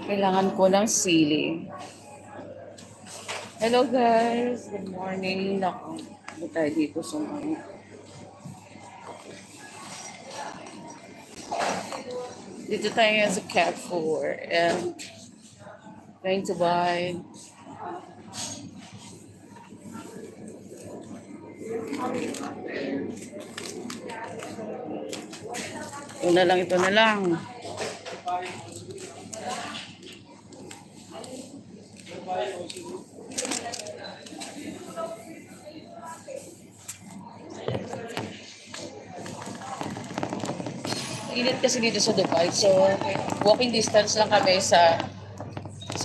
Kailangan ko ng sili. Hello guys, good morning. Naku, ano tayo dito sa mga. Dito tayo sa Carrefour and going to buy ito na lang. Init kasi dito sa Dubai, so walking distance lang kami sa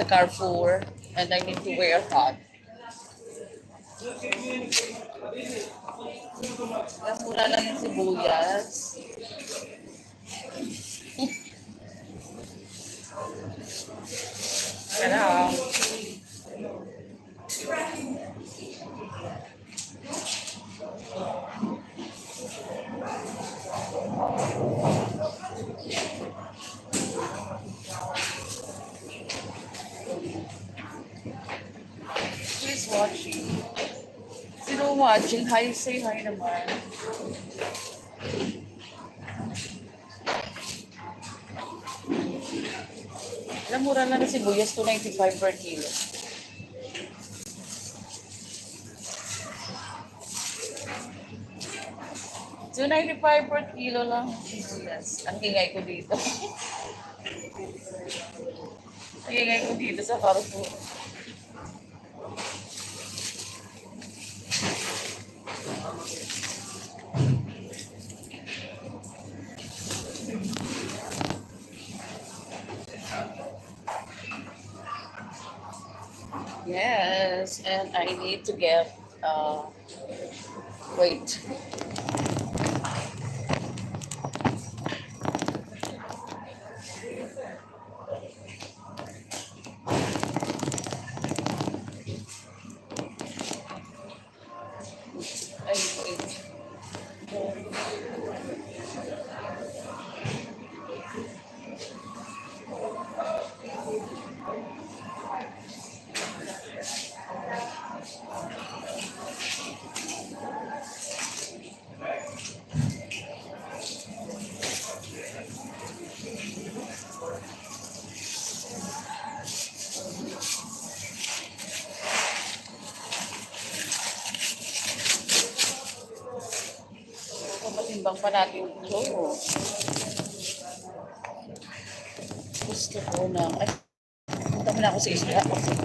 Carrefour and I need to wear hot. Mas mura lang yung sibuyas. Hello. Please watching. Sino watching? Hi, say hi naman. Alam, mura lang na sibuyas, 295 per kilo. $2.95 per kilo lang sibuyas. Ang ingay ko dito. Ang ingay ko dito sa Carrefour. Yes, and I need to get, wait. Ay, wait. Papatimbang pa natin ito. Gusto ko na, ay, punta mo na ako sa isla kasi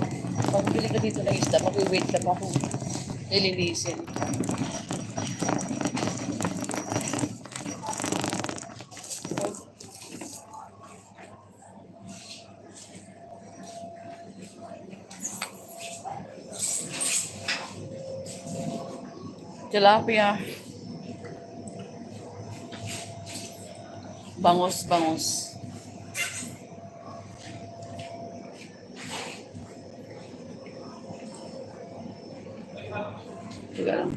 pag bili ka dito ng isla, mag-wait ka pa kung nilinisin. Tilapia. Bangos, bangos. Teka lang.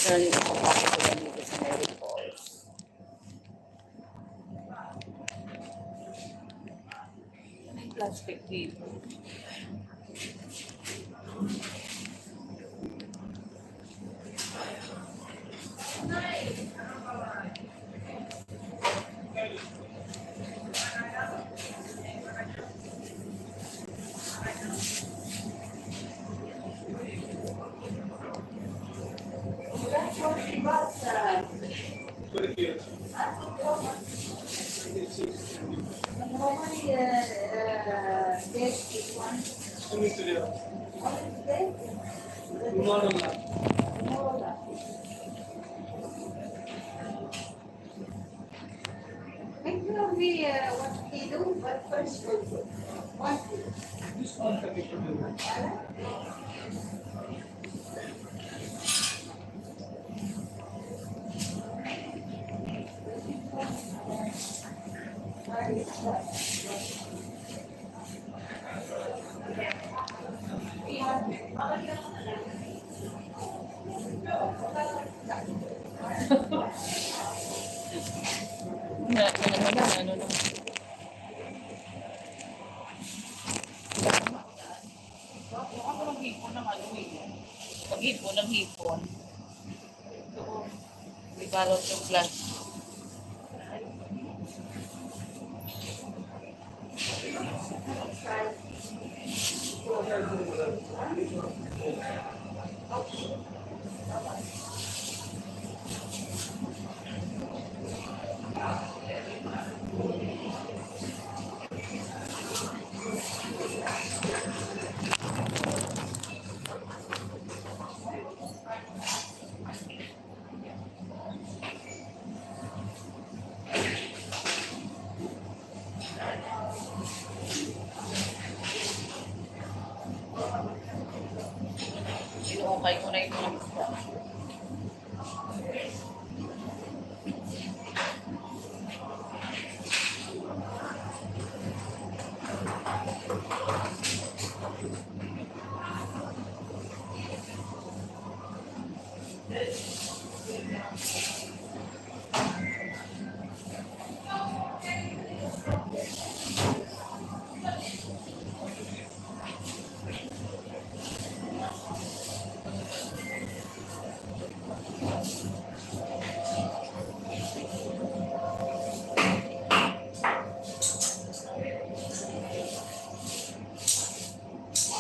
Yan, papakit ko lang dito sa Mary Falls. Ano yung plastic dito? What they do, but first one. Hipon ng hipon. May balot yung glass. Inuukay ko na yung mga isda.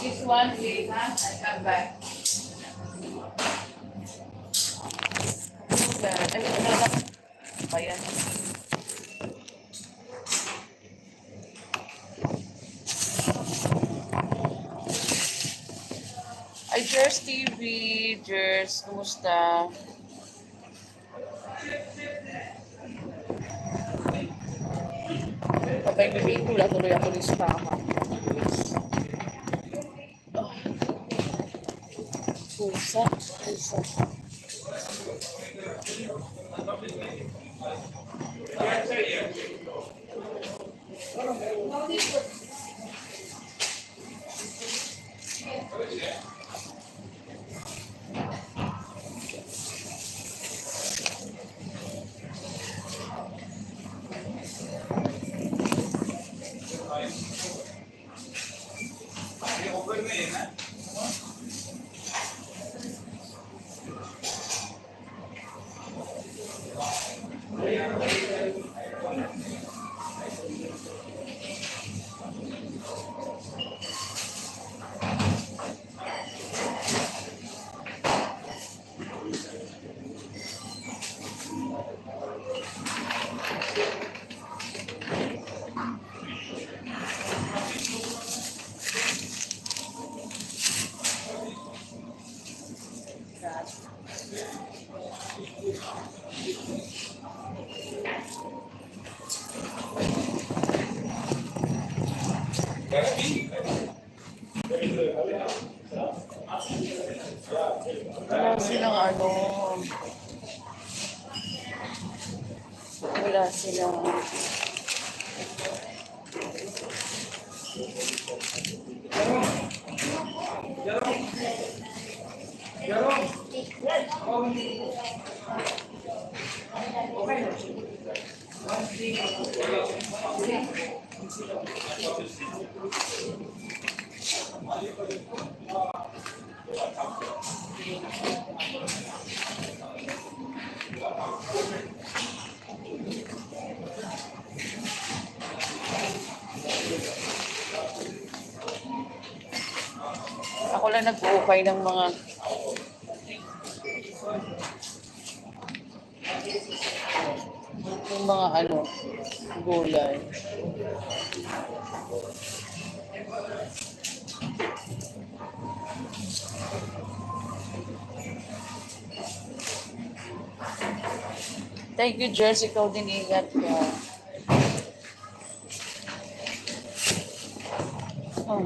This one, please, ha? I come back. Ay, ano na? Ayan. Ay, Jers TV. Jers, kumusta? Kapag bibigula, tuloy ako ni Spama. Pusa. Wala silang ano. Wala silang. Ako lang nag-uukay ng mga yung mga ano, gulay. Thank you, Jers. Ikaw din, ingat ka. Oh.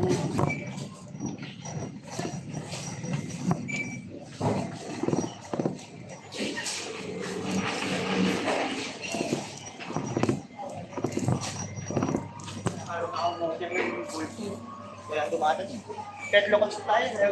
Kaya dumating. Kahit lokal tayo, kaya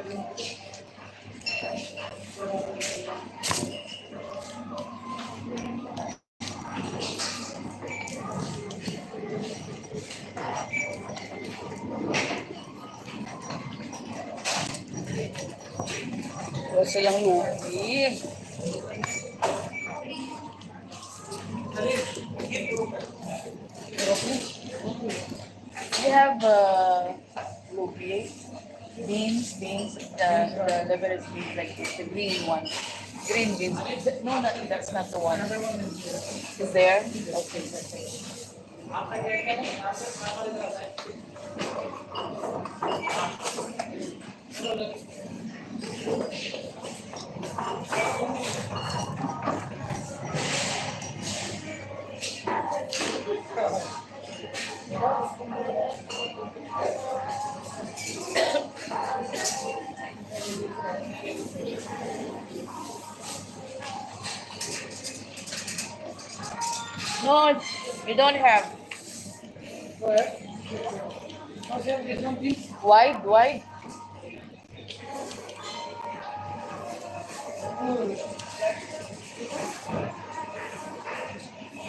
Seryoso yung lugi. We have lugi, beans, the Lebanese beans like this, the green one. Green beans. No, that's not the one. Is there? Okay. No, you don't have. Wide.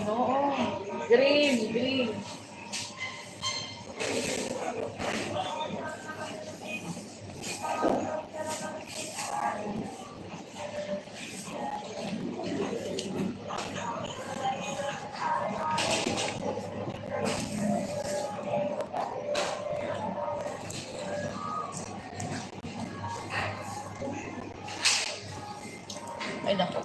No, green. Ay, nako.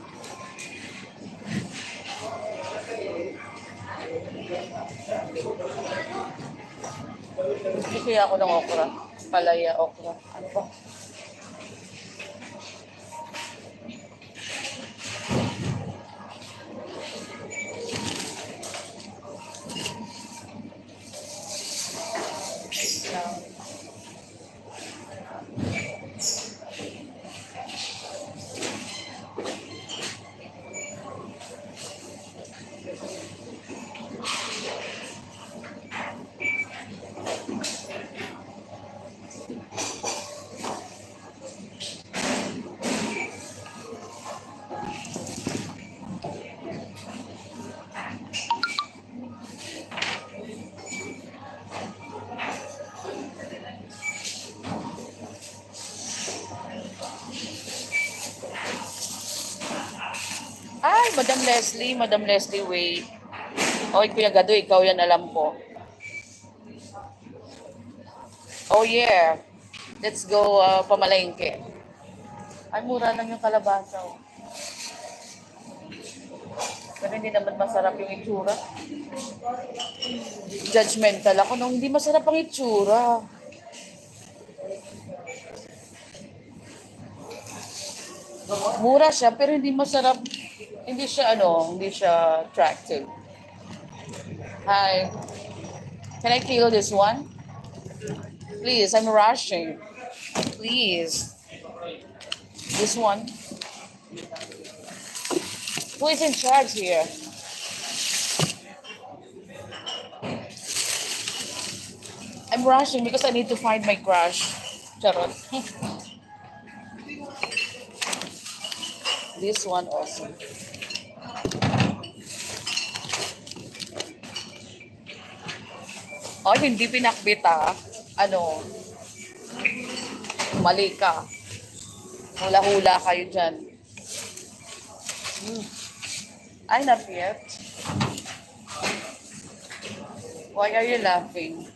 Gusto kaya ako ng okra. Palaya, okra. Ano ba? Ay, Madam Leslie, wait. Oy, Kuya Gado, ikaw yan alam ko. Oh yeah. Let's go pamalengke. Ay, mura lang yung kalabasa. Oh. Pero hindi naman masarap yung itsura. Judgmental ako nung hindi masarap ang itsura. Mura siya pero hindi masarap. Hindi siya attractive. Hi. Can I kill this one? Please, I'm rushing. Please. This one. Who is in charge here? I'm rushing because I need to find my crush. Charot. This one also. Oh, hindi pinakbit ah. Mali ka. Hula-hula kayo dyan. Ay, not yet. Why are you laughing?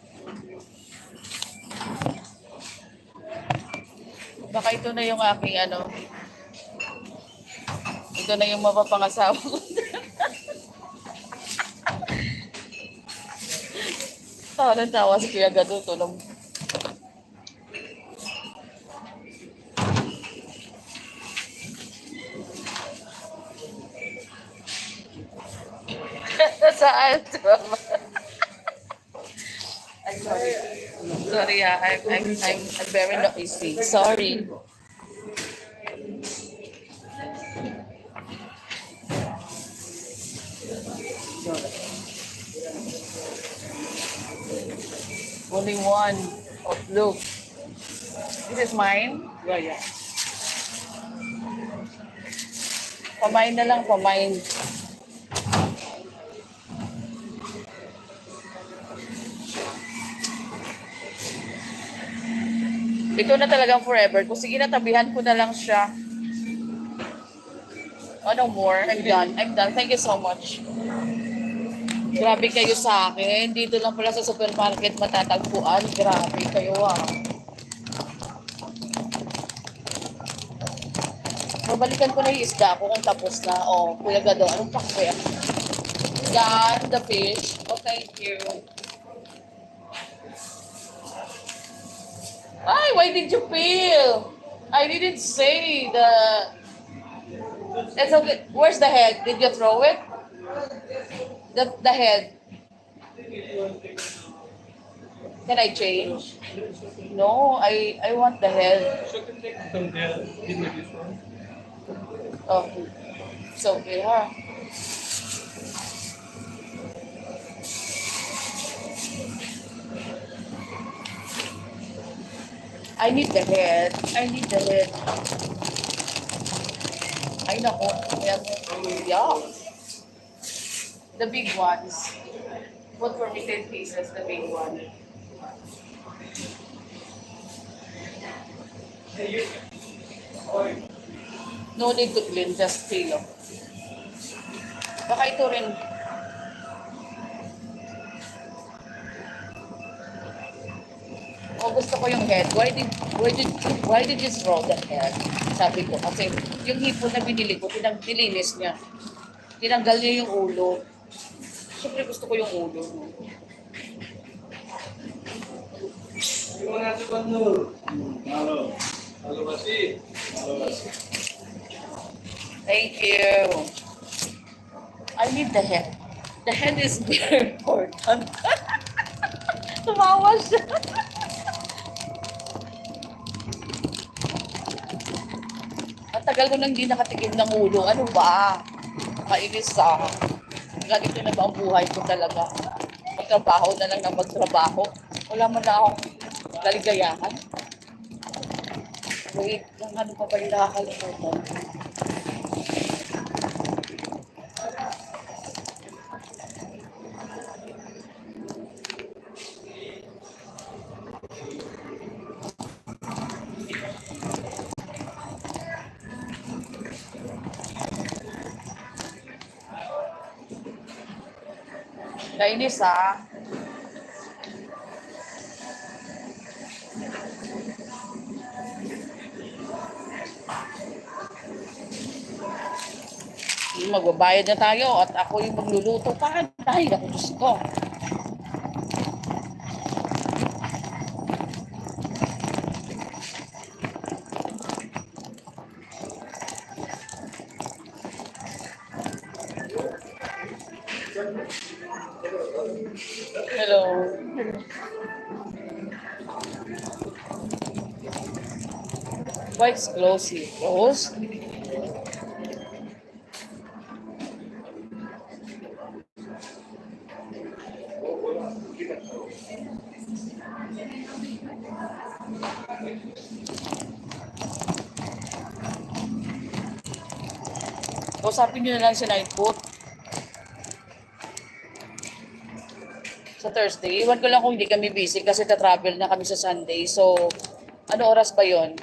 Baka ito na yung aking ito na yung mapapangasawa ko. Tawa ng tawa si Kuya Gado. Tulong. Saan? I'm sorry. Sorry, I'm very noisy. Sorry. Only one. Oh, look. This is mine? Yeah. Pamain na lang, pamain. Ito na talagang forever. Kung sige, natabihan ko na lang siya. Oh, no more. I'm done. I'm done. Thank you so much. Grabe kayo sa akin. Dito lang pala sa supermarket matatagpuan. Grabe kayo ah. Babalikan ko na yung isda ko kung tapos na. Oh, Kuya Gado, anong pakwe? Done, the fish. Oh, thank you. Ay, why did you peel? I didn't say the... It's okay. Where's the head? Did you throw it? The head. Can I change? No, I want the head. So you can take from there, give me this one. Oh, it's okay, huh? I need the head. I need the head. Ay, nako. Yeah. The big ones. Put for me 10 pieces, the big one. No need to clean, just peel. Baka ito rin. O gusto ko yung head. Why did you throw the head? Sabi ko, kasi yung hipon na binili ko, nilinis niya. Tinanggal niya yung ulo. Siyempre gusto ko yung ulo. Yung mga sabat no. Halo. Halo basi. Halo basi. Thank you. I need the head. The head is very important. Tumawa siya. Ang tagal ko nang hindi nakatikim ng ulo. Ano ba? Kainis ah. Ganito na ba ang buhay ko talaga? Magtrabaho na lang ng magtrabaho. Wala man na akong kaligayahan. Wait, lang ano pa ba yung nakakalimutan? Kainis ah. Magbabayad na tayo at ako yung magluluto pa. Dahil ako Diyos ko. Hello. Why it's closed here? Closed? Kausapin nyo na lang si Nightfoot. Sa Thursday. Iwan ko lang kung hindi kami busy kasi ta-travel na kami sa Sunday. So, ano oras ba yon?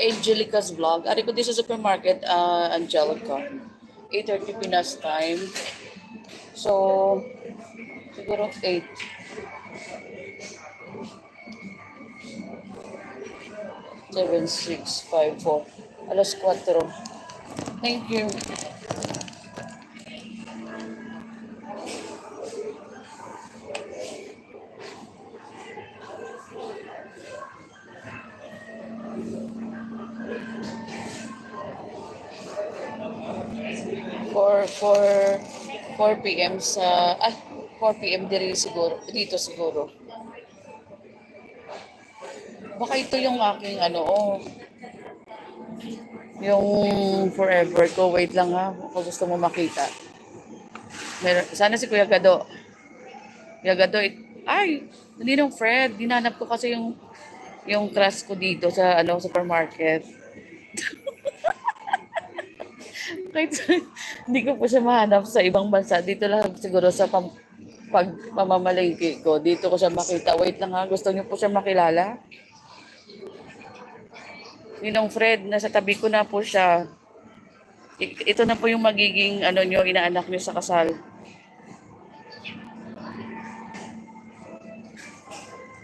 Angelica's vlog. Ari ko din sa supermarket, Angelica. 8:30 Pinas time. So, siguro 8. Seven, 6, 5, 4. Alas 4. Thank you. For 4 p.m. sa 4 p.m. dito siguro. Baka ito yung aking yung forever ko. Wait lang ha, kung gusto mo makita. Sana si Kuya Gado. Kuya Gado, ay, hindi nung Fred. Dinanap ko kasi yung crush ko dito sa supermarket. Kahit hindi ko po siya mahanap sa ibang bansa. Dito lang siguro sa pamamalengke ko. Dito ko siya makita. Wait lang ha. Gusto niyo po siya makilala? Ninong Fred, nasa tabi ko na po siya. Ito na po yung magiging ano niyo, inaanak niyo sa kasal.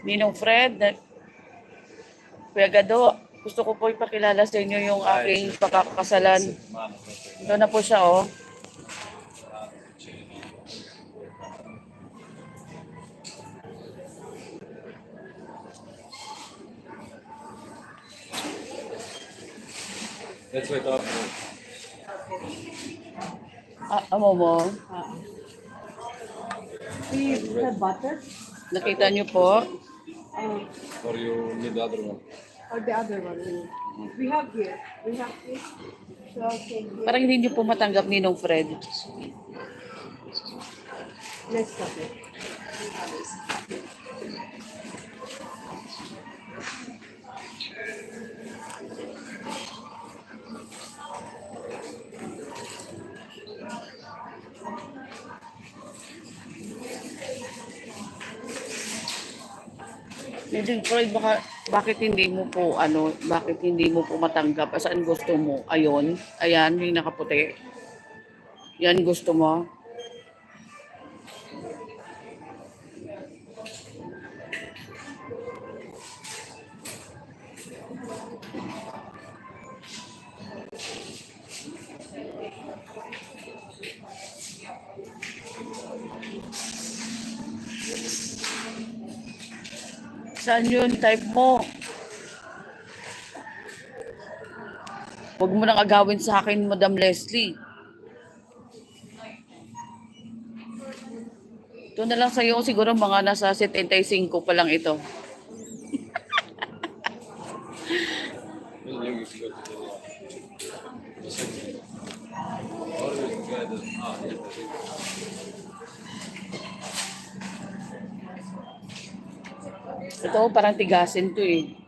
Ninong Fred, Kuya Gado, gusto ko po ipakilala sa inyo yung aking pakakasalan. Ito na po siya, oh. Let's wait up. Amo mo. We have butter Nakita niyo po. Or you need the other one? or the other one. We have here. We have this. So okay, here. Parang hindi niyo po matanggap Ninong Fred. Let's stop it. Ninong Fred, bakit hindi mo po bakit hindi mo po matanggap? Saan gusto mo? Ayon. Ayan, yung nakaputi. Yan gusto mo. Saan yun? Type mo. Huwag mo nang agawin sa akin, Madam Leslie. Ito na lang sa'yo, siguro mga nasa 75 pa lang ito. You go to the second. Or you get the, Ito, parang tigasin to eh.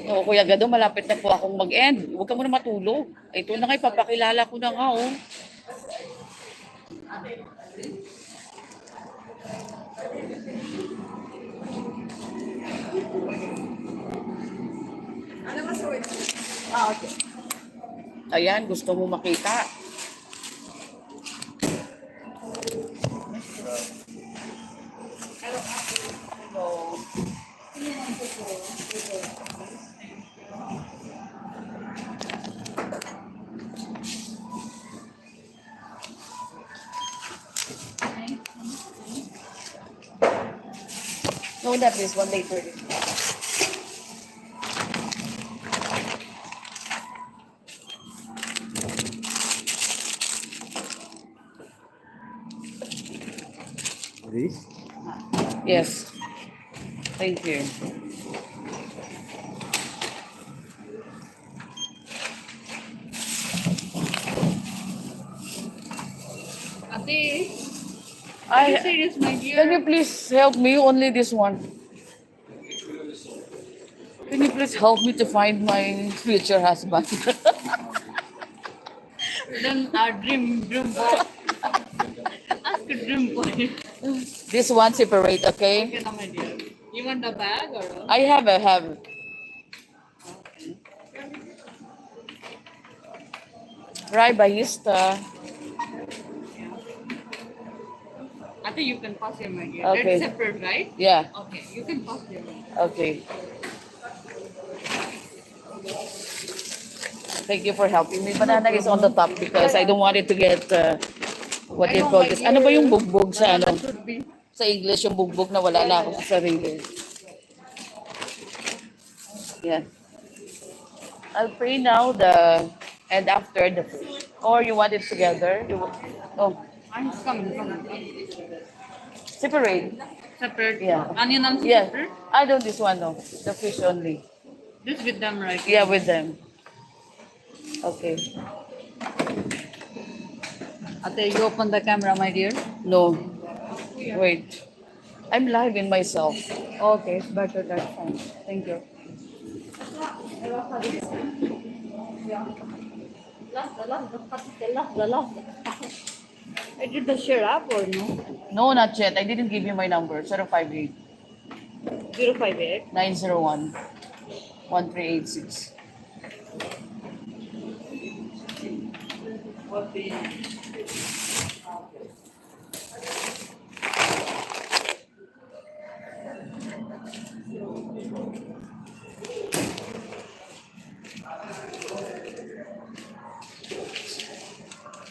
Oo, Kuya Gado, malapit na po akong mag-end. Huwag ka muna matulog. Ito na nga, ipapakilala ko na nga, oh. Okay. Ayan, gusto mo makita. No, that is one later. This? Yes. Thank you. Ate, I, serious, my dear? can you please help me? Only this one. Can you please help me to find my future husband? Then dream boy. Ask a dream boy. This one separate, okay? Okay na, my dear. You want the bag or? I have. Right, Bahista. Ate, you can pass here, my dear. Okay. That's separate, right? Yeah, Okay, you can pass here. okay. Thank you for helping me. Banana is on the top because I don't want it to get, what do you call this? Ano ba yung bugbog sa ano? Should be. Sa English, yung bugbog na wala na ako sa sarili. Yeah. I'll pray now and after the food. Or you want it together? Oh, I'm coming. separate. Separate. Yeah. Onion also Yeah. separate? I don't this one, no. The fish only. This with them, right? Yeah, with them. Okay. Ate, you open the camera, my dear. No. Wait. I'm live in myself. Okay, better, that's fine. Thank you. I did the share up or no? No, not yet. I didn't give you my number. 058 058. 901 1386.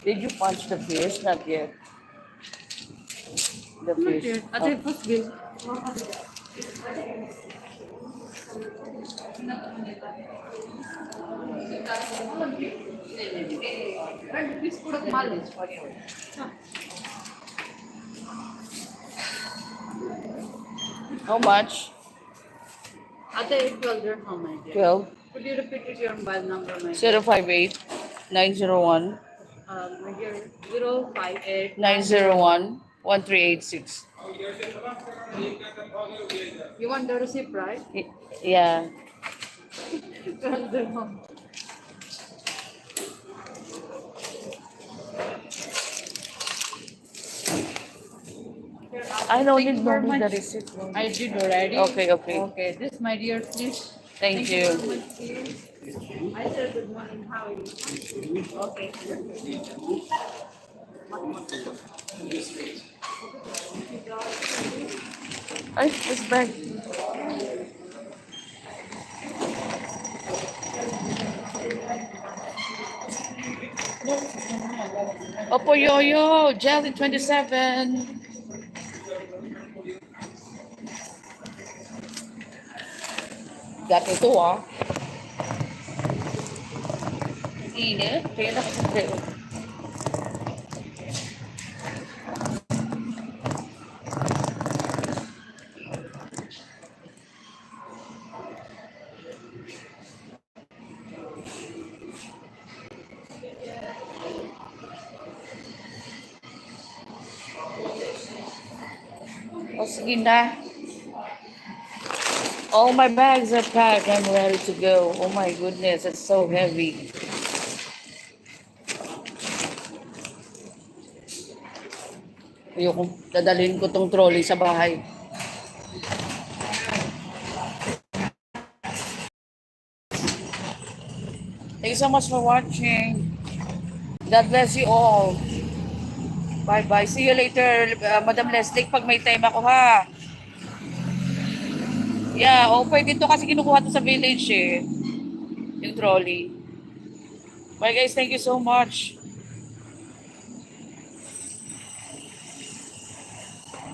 Did you punch the fish? Not yet. The fish. Ate, first bill. How much? Ate, 12 dirham, my dear. 12. Could you repeat it your mobile number, my dear? 058 901 My dear, 058. 901 1386. You want the receipt, right? Yeah. 12 dirham. I don't Thank need you very money, the much. receipt. I did already. Okay, okay. Okay, this, my dear, please. Thank so you. much to you. I said good morning. How are you? Okay. Ay, this bag. Opo Yoyo, Jelly 27. Got ito ah. Init. Kaya nakasindi. O sige na. All my bags are packed. I'm ready to go. Oh my goodness, it's so heavy. Ayoko, dadalhin ko tong trolley sa bahay. Thank you so much for watching. God bless you all. Bye-bye. See you later, Madam Leslie, pag may time ako, ha? Yeah, pwede to kasi kinukuha to sa village, eh. Yung trolley. Bye, guys. Thank you so much.